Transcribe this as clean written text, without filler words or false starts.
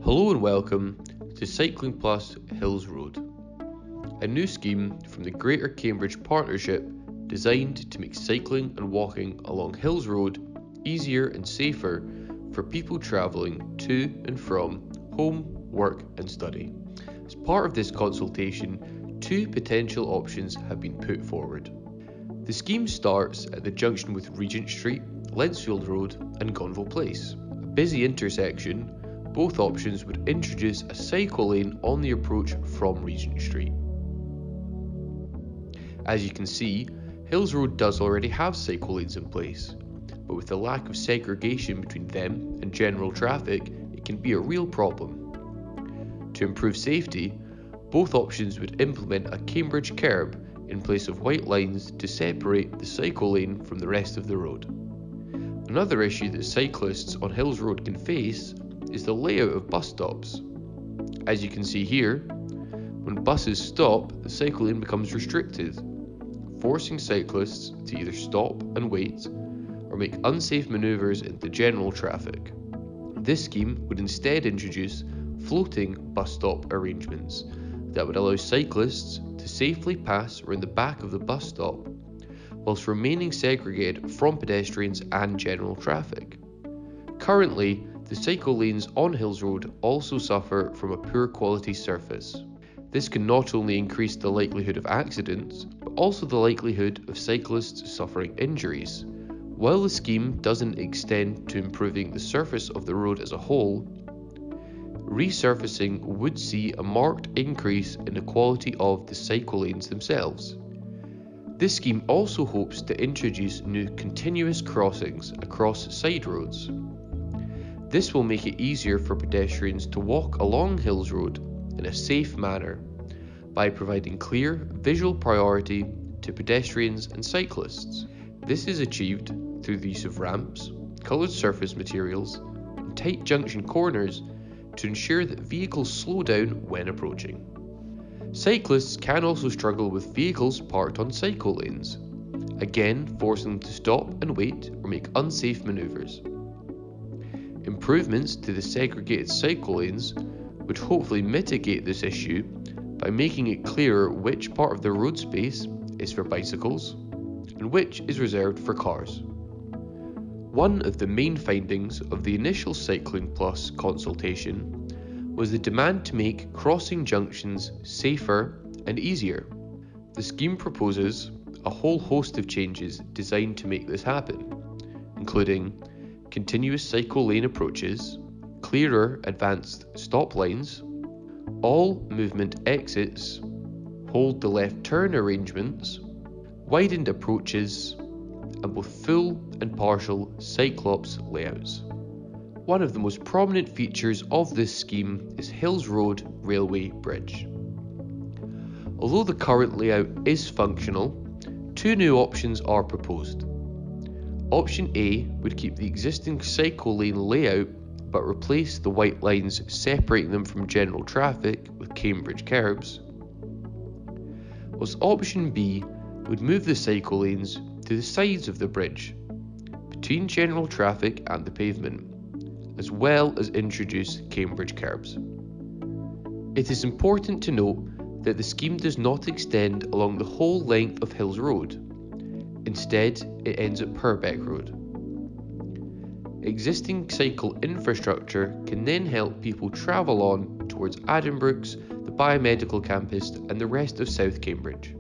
Hello and welcome to Cycling Plus Hills Road, a new scheme from the Greater Cambridge Partnership designed to make cycling and walking along Hills Road easier and safer for people travelling to and from home, work and study. As part of this consultation, two potential options have been put forward. The scheme starts at the junction with Regent Street, Lensfield Road and Gonville Place. A busy intersection, both options would introduce a cycle lane on the approach from Regent Street. As you can see, Hills Road does already have cycle lanes in place, but with the lack of segregation between them and general traffic, it can be a real problem. To improve safety, both options would implement a Cambridge curb in place of white lines to separate the cycle lane from the rest of the road. Another issue that cyclists on Hills Road can face is the layout of bus stops. As you can see here, when buses stop, the cycle lane becomes restricted, forcing cyclists to either stop and wait or make unsafe manoeuvres into general traffic. This scheme would instead introduce floating bus stop arrangements that would allow cyclists to safely pass around the back of the bus stop whilst remaining segregated from pedestrians and general traffic. Currently, the cycle lanes on Hills Road also suffer from a poor quality surface. This can not only increase the likelihood of accidents, but also the likelihood of cyclists suffering injuries. While the scheme doesn't extend to improving the surface of the road as a whole, resurfacing would see a marked increase in the quality of the cycle lanes themselves. This scheme also hopes to introduce new continuous crossings across side roads. This will make it easier for pedestrians to walk along Hills Road in a safe manner by providing clear visual priority to pedestrians and cyclists. This is achieved through the use of ramps, coloured surface materials, and tight junction corners to ensure that vehicles slow down when approaching. Cyclists can also struggle with vehicles parked on cycle lanes, again forcing them to stop and wait or make unsafe manoeuvres. Improvements to the segregated cycle lanes would hopefully mitigate this issue by making it clearer which part of the road space is for bicycles and which is reserved for cars. One of the main findings of the initial Cycling Plus consultation was the demand to make crossing junctions safer and easier. The scheme proposes a whole host of changes designed to make this happen, including continuous cycle lane approaches, clearer advanced stop lines, all movement exits, hold the left turn arrangements, widened approaches, and both full and partial Cyclops layouts. One of the most prominent features of this scheme is Hills Road Railway Bridge. Although the current layout is functional, two new options are proposed. Option A would keep the existing cycle lane layout but replace the white lines separating them from general traffic with Cambridge curbs, whilst option B would move the cycle lanes to the sides of the bridge, between general traffic and the pavement, as well as introduce Cambridge curbs. It is important to note that the scheme does not extend along the whole length of Hills Road. Instead, it ends at Purbeck Road. Existing cycle infrastructure can then help people travel on towards Addenbrooke's, the Biomedical Campus and the rest of South Cambridge.